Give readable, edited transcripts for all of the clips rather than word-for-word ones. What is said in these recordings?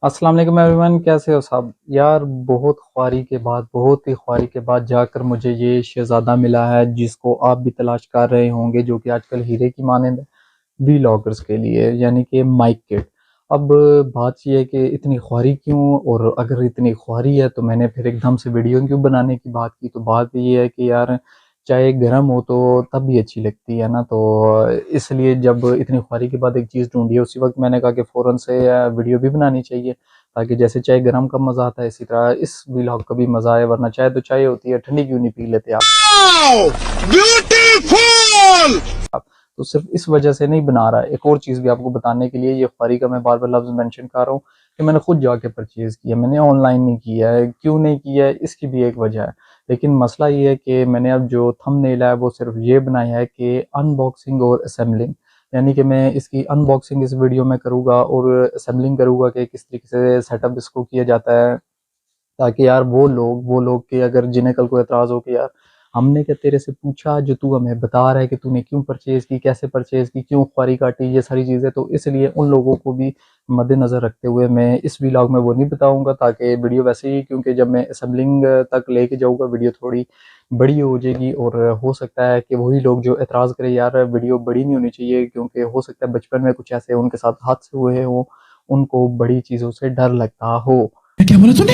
अस्सलाम वालेकुम एवरीवन, कैसे हो सब यार। बहुत ही ख्वारी के बाद जाकर मुझे ये शहज़ादा मिला है जिसको आप भी तलाश कर रहे होंगे, जो कि आजकल हीरे की मानंद व्लॉगर्स के लिए, यानी कि माइक किट। अब बात यह है कि इतनी ख्वारी क्यों, और अगर इतनी ख्वारी है तो मैंने फिर एकदम से वीडियो क्यों बनाने की बात की। तो बात ये है कि यार चाय गर्म हो तो तब भी अच्छी लगती है ना। तो इसलिए जब इतनी ख्वारी के बाद एक चीज़ ढूंढी है, उसी वक्त मैंने कहा कि फ़ौरन से वीडियो भी बनानी चाहिए, ताकि जैसे चाय गर्म का मज़ा आता है इसी तरह इस व्लॉग का भी मज़ा आए। वरना चाय तो चाय होती है, ठंडी क्यों नहीं पी लेते आप। ब्यूटीफुल। तो सिर्फ इस वजह से नहीं बना रहा है, एक और चीज़ भी आपको बताने के लिए ये ख्वारी का मैं बार बार लफ्ज़ मेंशन कर रहा हूँ कि मैंने खुद जाके परचेज़ किया, मैंने ऑनलाइन नहीं किया है। क्यों नहीं किया है, इसकी भी एक वजह है। लेकिन मसला ये है कि मैंने अब जो थंबनेल है वो सिर्फ ये बनाया है कि अनबॉक्सिंग और असेंबलिंग, यानी कि मैं इसकी अनबॉक्सिंग इस वीडियो में करूँगा और असेंबलिंग करूँगा कि किस तरीके से सेटअप इसको किया जाता है, ताकि यार वो लोग के अगर जिन्हें कल को एतराज़ हो कि यार हमने क्या तेरे से पूछा, जो तू हमें बता रहा है कि तूने क्यों परचेज़ की, कैसे परचेज़ की, क्यों ख्वारी काटी, ये सारी चीज़ें। तो इसलिए उन लोगों को भी मद्देनज़र रखते हुए मैं इस व्लॉग में वो नहीं बताऊँगा, ताकि वीडियो वैसे ही, क्योंकि जब मैं असेंबलिंग तक लेके जाऊँगा वीडियो थोड़ी बड़ी हो जाएगी, और हो सकता है कि वही लोग जो एतराज़ करें यार वीडियो बड़ी नहीं होनी चाहिए, क्योंकि हो सकता है बचपन में कुछ ऐसे उनके साथ हादसे हुए हों, उनको बड़ी चीज़ों से डर लगता हो। क्या बोला तूने?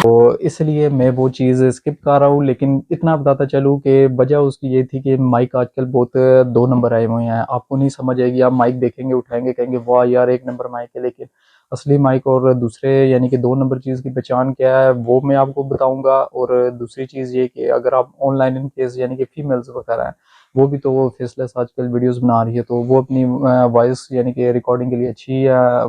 तो इसलिए मैं वो चीज़ स्किप कर रहा हूँ। लेकिन इतना बताता चलूँ कि वजह उसकी ये थी कि माइक आजकल बहुत 2 नंबर आए हुए हैं। आपको नहीं समझ आएगी, आप माइक देखेंगे, उठाएँगे, कहेंगे वाह यार 1 नंबर माइक है। लेकिन असली माइक और दूसरे यानी कि 2 नंबर चीज़ की पहचान क्या है वो मैं आपको बताऊँगा। और दूसरी चीज़ ये कि अगर आप ऑनलाइन इन केस यानी कि फीमेल्स वगैरह हैं, वो भी तो वो फेसलेस आजकल वीडियोज़ बना रही है, तो वो अपनी वॉइस यानी कि रिकॉर्डिंग के लिए अच्छी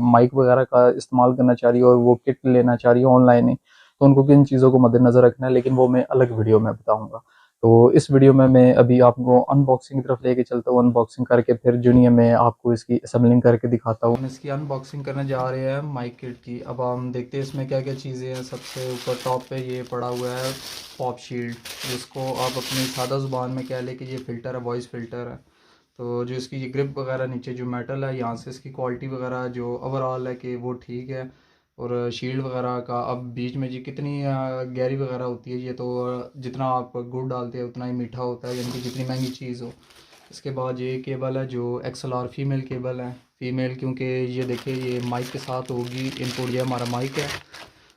माइक वगैरह का इस्तेमाल करना चाह रही है और वो किट लेना चाह रही है ऑनलाइन ही। तो उनको किन चीज़ों को मद्देनज़र रखना है, लेकिन वो मैं अलग वीडियो में बताऊँगा। तो इस वीडियो में मैं अभी आपको अनबॉक्सिंग की तरफ लेके चलता हूँ। अनबॉक्सिंग करके फिर जुनिया मैं आपको इसकी असेंबलिंग करके दिखाता हूँ। हम इसकी अनबॉक्सिंग करने जा रहे हैं माइक किट की। अब हम देखते हैं इसमें क्या क्या चीज़ें हैं। सबसे ऊपर टॉप पे ये पड़ा हुआ है पॉप शील्ड, जिसको आप अपनी सादा ज़ुबान में कह लें कि ये फ़िल्टर है, वॉइस फ़िल्टर है। तो जो इसकी ये ग्रिप वगैरह, नीचे जो मेटल है, यहाँ से इसकी क्वालिटी वगैरह जो ओवरऑल है कि वो ठीक है। और शील्ड वगैरह का अब बीच में जी कितनी गहरी वगैरह होती है, ये तो जितना आप गुड़ डालते हैं उतना ही मीठा होता है, यानी कि जितनी महंगी चीज़ हो। इसके बाद ये केबल है जो XLR फीमेल केबल है। फीमेल क्योंकि ये देखिए ये माइक के साथ होगी इनपुट, ये हमारा माइक है।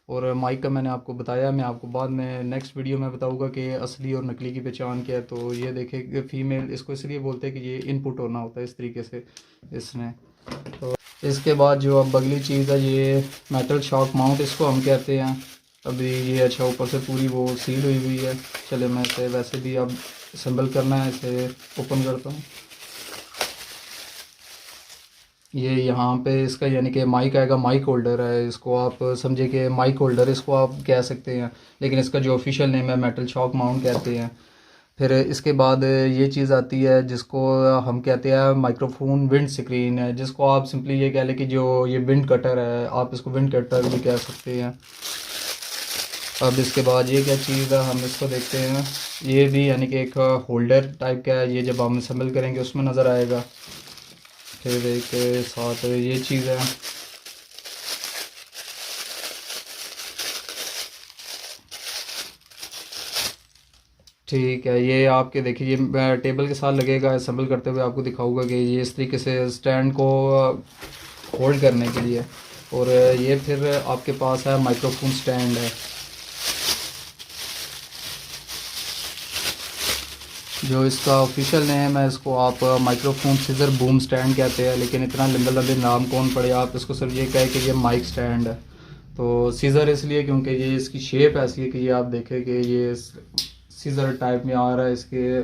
और माइक का मैंने आपको बताया, मैं आपको बाद में नेक्स्ट वीडियो में बताऊंगा कि असली और नकली की पहचान क्या है। तो ये देखिए फीमेल, इसको इसलिए बोलते हैं कि ये इनपुट होना होता है इस तरीके से इसने। तो इसके बाद जो अब अगली चीज़ है ये मेटल शॉक माउंट इसको हम कहते हैं। अभी ये अच्छा ऊपर से पूरी वो सील हुई है। चले मैं इसे वैसे भी अब असेंबल करना है, इसे ओपन करता हूँ। ये यहाँ पे इसका यानी कि माइक आएगा, माइक होल्डर है, इसको आप समझे कि माइक होल्डर इसको आप कह सकते हैं, लेकिन इसका जो ऑफिशियल नेम है मेटल शॉक माउंट कहते हैं। फिर इसके बाद ये चीज़ आती है जिसको हम कहते हैं माइक्रोफोन विंड स्क्रीन है, जिसको आप सिंपली ये कह लें कि जो ये विंड कटर है, आप इसको विंड कटर भी कह सकते हैं। अब इसके बाद ये क्या चीज़ है, हम इसको देखते हैं। ये भी यानी कि एक होल्डर टाइप का है, ये जब हम असेंबल करेंगे उसमें नज़र आएगा। फिर एक साथ ये चीज़ है। ठीक है, ये आपके देखिए ये टेबल के साथ लगेगा। असेंबल करते हुए आपको दिखाऊंगा कि ये इस तरीके से स्टैंड को होल्ड करने के लिए। और ये फिर आपके पास है माइक्रोफोन स्टैंड है, जो इसका ऑफिशियल नेम है, इसको आप माइक्रोफोन सीजर बूम स्टैंड कहते हैं। लेकिन इतना लंबे लंबे नाम कौन पड़े, आप इसको सिर्फ ये कहे कि ये माइक स्टैंड है। तो सीज़र इसलिए क्योंकि ये इसकी शेप ऐसी है कि ये आप देखें कि ये सीज़र टाइप में आ रहा है इसके।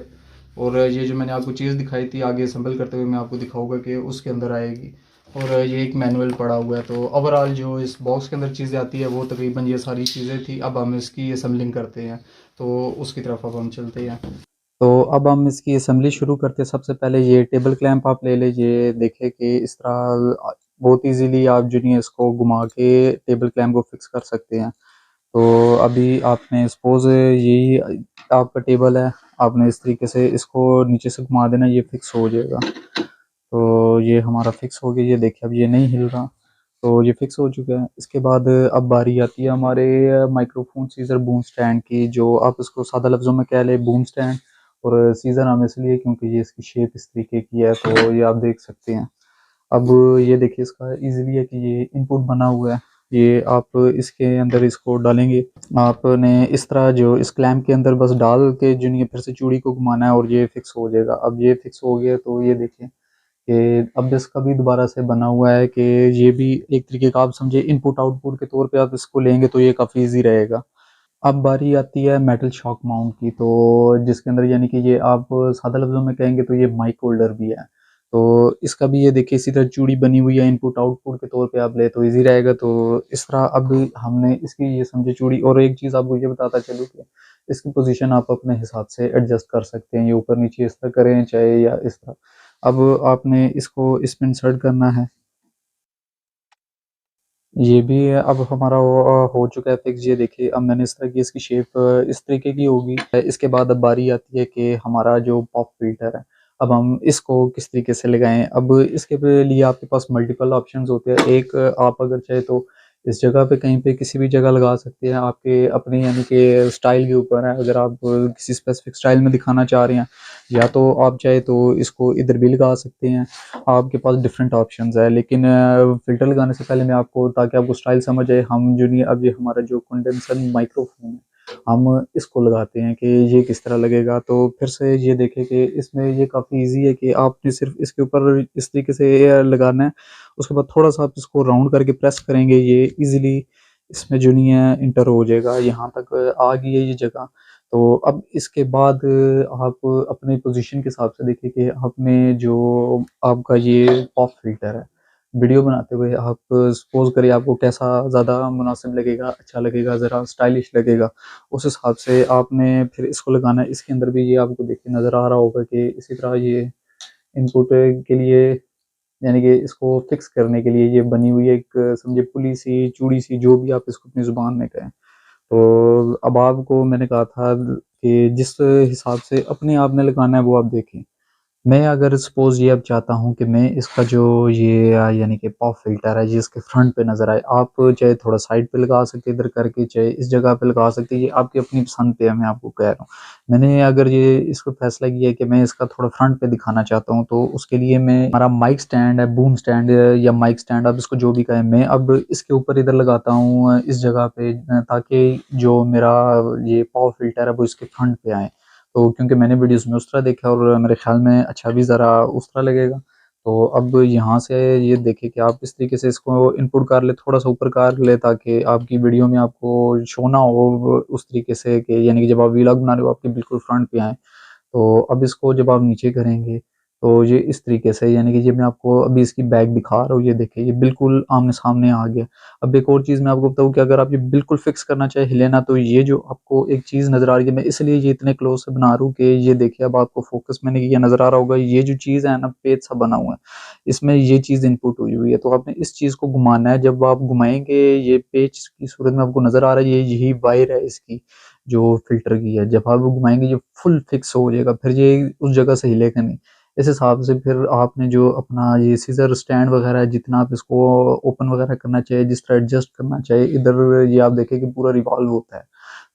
और ये जो मैंने आपको चीज़ दिखाई थी आगे असेंबल करते हुए मैं आपको दिखाऊंगा कि उसके अंदर आएगी। और ये एक मैनुअल पड़ा हुआ है। तो ओवरऑल जो इस बॉक्स के अंदर चीज़ें आती है वो तकरीबन ये सारी चीज़ें थी। अब हम इसकी असेंबलिंग करते हैं, तो उसकी तरफ अब हम चलते हैं। तो अब हम इसकी असेंबली शुरू करते हैं। सबसे पहले ये टेबल क्लैंप आप ले लीजिए, देखें कि इस तरह बहुत इजीली आप जो नहीं इसको घुमा के टेबल क्लैंप को फिक्स कर सकते हैं। तो अभी आपने सपोज यही आपका टेबल है, आपने इस तरीके से इसको नीचे से घुमा देना, ये फिक्स हो जाएगा। तो ये हमारा फिक्स हो गया, ये देखिए अब ये नहीं हिल रहा। तो ये फिक्स हो चुका है। इसके बाद अब बारी आती है हमारे माइक्रोफोन सीजर बूम स्टैंड की, जो आप इसको सादा लफ्ज़ों में कह लें बूम स्टैंड, और सीजर हम इसलिए क्योंकि ये इसकी शेप इस तरीके की है, तो ये आप देख सकते हैं। अब ये देखिए इसका इजीली है कि ये इनपुट बना हुआ है, ये आप इसके अंदर इसको डालेंगे, आपने इस तरह जो इस क्लैंप के अंदर बस डाल के जो नहीं है फिर से चूड़ी को घुमाना है और ये फिक्स हो जाएगा। अब ये फिक्स हो गया तो ये देखिए कि अब इसका भी दोबारा से बना हुआ है कि ये भी एक तरीके का आप समझे इनपुट आउटपुट के तौर पे आप इसको लेंगे तो ये काफ़ी इजी रहेगा। अब बारी आती है मेटल शॉक माउंट की, तो जिसके अंदर यानी कि ये आप सादा लफ्ज़ों में कहेंगे तो ये माइक होल्डर भी है। तो इसका भी ये देखिए इसी तरह चूड़ी बनी हुई है, इनपुट आउटपुट के तौर पे आप ले तो इजी रहेगा। तो इस तरह अब हमने इसकी ये समझे चूड़ी, और एक चीज़ आपको ये बताता चलूँ कि इसकी पोजीशन आप अपने हिसाब से एडजस्ट कर सकते हैं, ये ऊपर नीचे इस तरह करें चाहे या इस तरह। अब आपने इसको इसमें इंसर्ट करना है, ये भी अब हमारा हो चुका है फिक्स। ये देखिए अब मैंने इस तरह की इसकी शेप इस तरीके की होगी। इसके बाद अब बारी आती है कि हमारा जो पॉप फिल्टर है, अब हम इसको किस तरीके से लगाएं। अब इसके लिए आपके पास मल्टीपल ऑप्शंस होते हैं। एक आप अगर चाहे तो इस जगह पे कहीं पे किसी भी जगह लगा सकते हैं, आपके अपने यानी कि स्टाइल के ऊपर है। अगर आप किसी स्पेसिफिक स्टाइल में दिखाना चाह रहे हैं, या तो आप चाहे तो इसको इधर भी लगा सकते हैं, आपके पास डिफरेंट ऑप्शंस है। लेकिन फ़िल्टर लगाने से पहले मैं आपको, ताकि आपको स्टाइल समझ आए, हम जो नहीं अब ये हमारा जो कंडेंसर माइक्रोफोन है, हम इसको लगाते हैं कि ये किस तरह लगेगा। तो फिर से ये देखें कि इसमें ये काफ़ी ईज़ी है कि आपने सिर्फ इसके ऊपर इस तरीके से एयर लगाना है, उसके बाद थोड़ा-सा आप इसको राउंड करके प्रेस करेंगे, ये ईज़िली इसमें जो नहीं है इंटर हो जाएगा। यहाँ तक आ गई है ये जगह। तो अब इसके बाद आप अपनी पोजीशन के हिसाब से देखिए कि आपने जो आपका ये पॉप फ़िल्टर है, वीडियो बनाते हुए आप सपोज़ करिए आपको कैसा ज़्यादा मुनासिब लगेगा, अच्छा लगेगा, ज़रा स्टाइलिश लगेगा, उस हिसाब से आपने फिर इसको लगाना है। इसके अंदर भी ये आपको देखिए नज़र आ रहा होगा कि इसी तरह ये इनपुट के लिए, यानी कि इसको फिक्स करने के लिए ये बनी हुई है एक समझिए पुली सी, चूड़ी सी, जो भी आप इसको अपनी ज़ुबान में कहें। तो अब आपको मैंने कहा था कि जिस हिसाब से अपने आप ने लगाना है वो आप देखें। मैं अगर सपोज़ ये अब चाहता हूँ कि मैं इसका जो ये यानी कि पॉप फ़िल्टर है ये इसके फ्रंट पे नज़र आए, आप चाहे थोड़ा साइड पे लगा सकते हैं इधर करके, चाहे इस जगह पे लगा सकते हैं, ये आपकी अपनी पसंद पे है, मैं आपको कह रहा हूँ। मैंने अगर ये इसको फ़ैसला किया है कि मैं इसका थोड़ा फ्रंट पे दिखाना चाहता हूँ, तो उसके लिए मैं हमारा माइक स्टैंड है, बूम स्टैंड या माइक स्टैंड, आप इसको जो भी कहें, मैं अब इसके ऊपर इधर लगाता हूँ इस जगह पे, ताकि जो मेरा ये पॉप फ़िल्टर है वो इसके फ्रंट पे आए। तो क्योंकि मैंने वीडियोज़ में उस तरह देखा और मेरे ख़्याल में अच्छा भी ज़रा उस तरह लगेगा। तो अब यहाँ से ये देखिए कि आप इस तरीके से इसको इनपुट कर लें, थोड़ा-सा ऊपर कर लें, ताकि आपकी वीडियो में आपको शो ना हो वो उस तरीके से कि यानी कि जब आप व्लॉग बना रहे हो आपके बिल्कुल फ्रंट पे आए। तो अब इसको जब आप नीचे करेंगे, तो ये इस तरीके से, यानी कि ये मैं आपको अभी इसकी बैक दिखा रहा हूँ, ये देखिए ये बिल्कुल आमने-सामने आ गया। अब एक और चीज़ मैं आपको बताऊँ कि अगर आप ये बिल्कुल फिक्स करना चाहें, हिले ना, तो ये जो आपको एक चीज़ नज़र आ रही है, मैं इसलिए ये इतने क्लोज़ से बना रहा हूँ कि ये देखिए अब आपको फ़ोकस मैंने किया नज़र आ रहा होगा, ये जो चीज़ है ना पेच सा बना हुआ है, इसमें ये चीज़ इनपुट हुई हुई है। तो आपने इस चीज़ को घुमाना है, जब आप घुमाएँगे ये पेच की सूरत में आपको नज़र आ रहा है, ये यही वायर है इसकी जो फ़िल्टर की है। जब आप वो घुमाएँगे ये फुल फिक्स हो जाएगा, फिर ये उस जगह से हिलेगा नहीं। इस हिसाब से फिर आपने जो अपना ये सीज़र स्टैंड वग़ैरह है, जितना आप इसको ओपन वग़ैरह करना चाहिए, जिस तरह एडजस्ट करना चाहिए, इधर ये आप देखें कि पूरा रिवॉल्व होता है।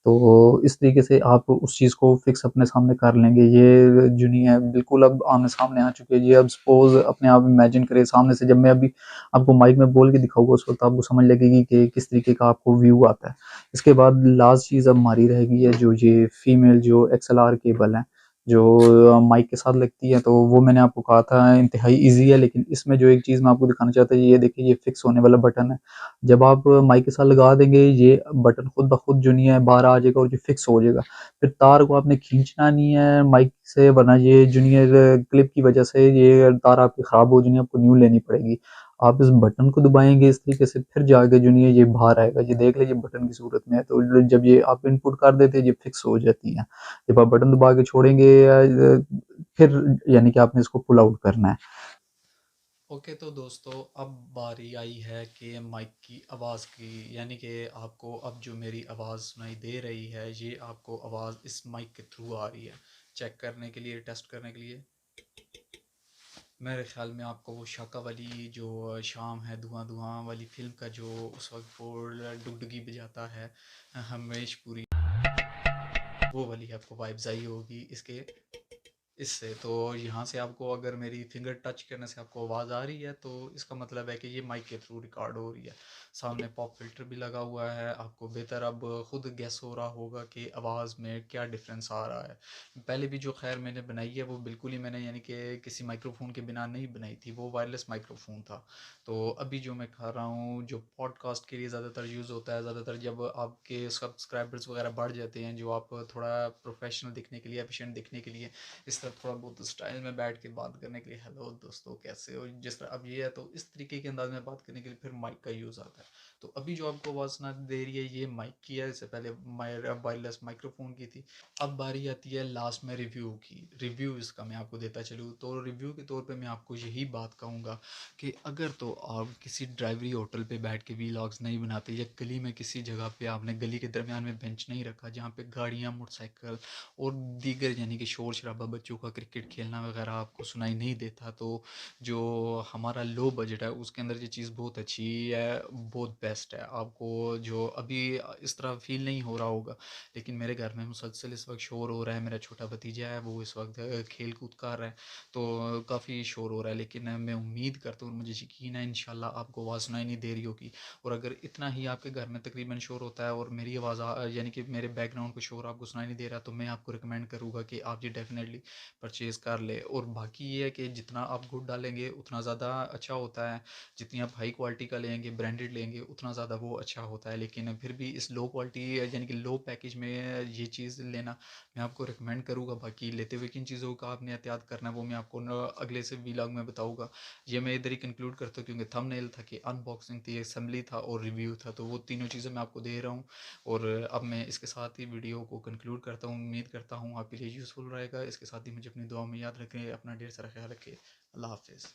तो इस तरीके से आप उस चीज़ को फिक्स अपने सामने कर लेंगे। ये जो नहीं है बिल्कुल अब आमने-सामने आ चुकी है। ये अब सपोज़ अपने आप इमेजिन करें सामने से, जब मैं अभी आपको माइक में बोल के दिखाऊँगा उस वक़्त आपको समझ लगेगी कि किस तरीके का आपको व्यू आता है। इसके बाद लास्ट चीज़ अब हमारी रह गई है जो ये फीमेल जो एक्सएलआर केबल है, जो माइक के साथ लगती है, तो वो मैंने आपको कहा था इंतहाई ईज़ी है। लेकिन इसमें जो एक चीज़ मैं आपको दिखाना चाहता हूँ, ये देखिए ये फिक्स होने वाला बटन है। जब आप माइक के साथ लगा देंगे, ये बटन खुद ब खुद जो नहीं है बाहर आ जाएगा और ये फिक्स हो जाएगा। फिर तार को आपने खींचना नहीं है माइक से, वरना ये जो नहीं है क्लिप की वजह से ये तार आपकी ख़राब हो जानी है, आपको न्यू लेनी पड़ेगी। आप इस बटन को दबाएँगे इस तरीके से, फिर जाके जो नहीं है ये बाहर आएगा। ये देख लीजिए बटन की सूरत में है, तो जब ये आप इनपुट कर देते हैं ये फिक्स हो जाती है। जब आप बटन दबा के छोड़ेंगे फिर यानी कि आपने इसको पुल आउट करना है। ओके, तो दोस्तों अब बारी आई है कि माइक की आवाज़ की, यानी कि आपको अब जो मेरी आवाज़ सुनाई दे रही है ये आपको आवाज़ इस माइक के थ्रू आ रही है। चेक करने के लिए, टेस्ट करने के लिए। मेरे ख़्याल में आपको वो शाका वाली जो शाम है, धुआँ धुआँ वाली फ़िल्म का जो उस वक़्त वो डुगडुगी बजाता है हमेश पूरी, वो वाली आपको वाइब्स आई होगी इससे। तो यहाँ से आपको अगर मेरी फिंगर टच करने से आपको आवाज़ आ रही है तो इसका मतलब है कि ये माइक के थ्रू रिकॉर्ड हो रही है। सामने पॉप फिल्टर भी लगा हुआ है, आपको बेहतर अब खुद गेस हो रहा होगा कि आवाज़ में क्या डिफरेंस आ रहा है। पहले भी जो खैर मैंने बनाई है वो बिल्कुल ही मैंने यानी कि किसी माइक्रोफोन के बिना नहीं बनाई थी, वो वायरलेस माइक्रोफोन था। तो अभी जो मैं खा रहा हूँ जो पॉडकास्ट के लिए ज़्यादातर यूज़ होता है, ज़्यादातर जब आपके सब्सक्राइबर्स वगैरह बढ़ जाते हैं, जो आप थोड़ा प्रोफेशनल दिखने के लिए, एफिशिएंट दिखने के लिए इस तरह थोड़ा बहुत स्टाइल में बैठ के बात करने के लिए, हेलो दोस्तों कैसे हो, जिस तरह अब ये है तो इस तरीके के अंदाज में बात करने के लिए फिर माइक का यूज़ आता है। तो अभी जो आपको आवाज़ सुना दे रही है ये माइक की है, इससे पहले वायरलेस माइक्रोफोन की थी। अब बारी आती है लास्ट में रिव्यू की। रिव्यू इसका मैं आपको देता चलूँ तो रिव्यू के तौर पे मैं आपको यही बात कहूँगा कि अगर तो आप किसी ड्राइवरी होटल पे बैठ के वीलॉग्स नहीं बनाते, या गली में किसी जगह पे आपने गली के दरमियान में बेंच नहीं रखा जहाँ पे गाड़ियाँ, मोटरसाइकिल और दीगर यानी कि शोर शराबा, बच्चों का क्रिकेट खेलना वगैरह आपको सुनाई नहीं देता, तो जो हमारा लो बजट है उसके अंदर ये चीज़ बहुत अच्छी है, बहुत बेस्ट है। आपको जो अभी इस तरह फील नहीं हो रहा होगा, लेकिन मेरे घर में मुसलसल इस वक्त शोर हो रहा है। मेरा छोटा भतीजा है वो इस वक्त खेल कूद कर रहा है, तो काफ़ी शोर हो रहा है, लेकिन मैं उम्मीद करता हूँ, मुझे यकीन है इंशाल्लाह आपको आवाज़ सुनाई नहीं दे रही होगी। और अगर इतना ही आपके घर में तकरीबन शोर होता है और मेरी आवाज़ यानी कि मेरे बैकग्राउंड को शोर आपको सुनाई नहीं दे रहा, तो मैं आपको रिकमेंड करूँगा कि आप ये डेफिनेटली परचेज़ कर ले। और बाकी ये है कि जितना आप गुड डालेंगे उतना ज़्यादा अच्छा होता है, जितनी आप हाई क्वालिटी का लेंगे, ब्रांडेड लेंगे, उतना ज़्यादा वो अच्छा होता है। लेकिन फिर भी इस लो क्वालिटी यानी कि लो पैकेज में ये चीज़ लेना मैं आपको रिकमेंड करूँगा। बाकी लेते हुए किन चीज़ों का आपने एहतियात करना है वो मैं आपको अगले से व्लॉग में बताऊँगा। ये मैं इधर ही कंक्लूड करता हूँ क्योंकि थंबनेल था कि अनबॉक्सिंग थी, असेंबली था और रिव्यू था, तो वो तीनों चीज़ें मैं आपको दे रहा हूँ। और अब मैं इसके साथ ही वीडियो को कंक्लूड करता हूँ। उम्मीद करता हूँ आपके लिए यूज़फुल रहेगा। इसके साथ ही मुझे अपनी दुआ में याद रखें। अपना ढेर सारा ख्याल रखें। अल्लाह हाफ़िज़।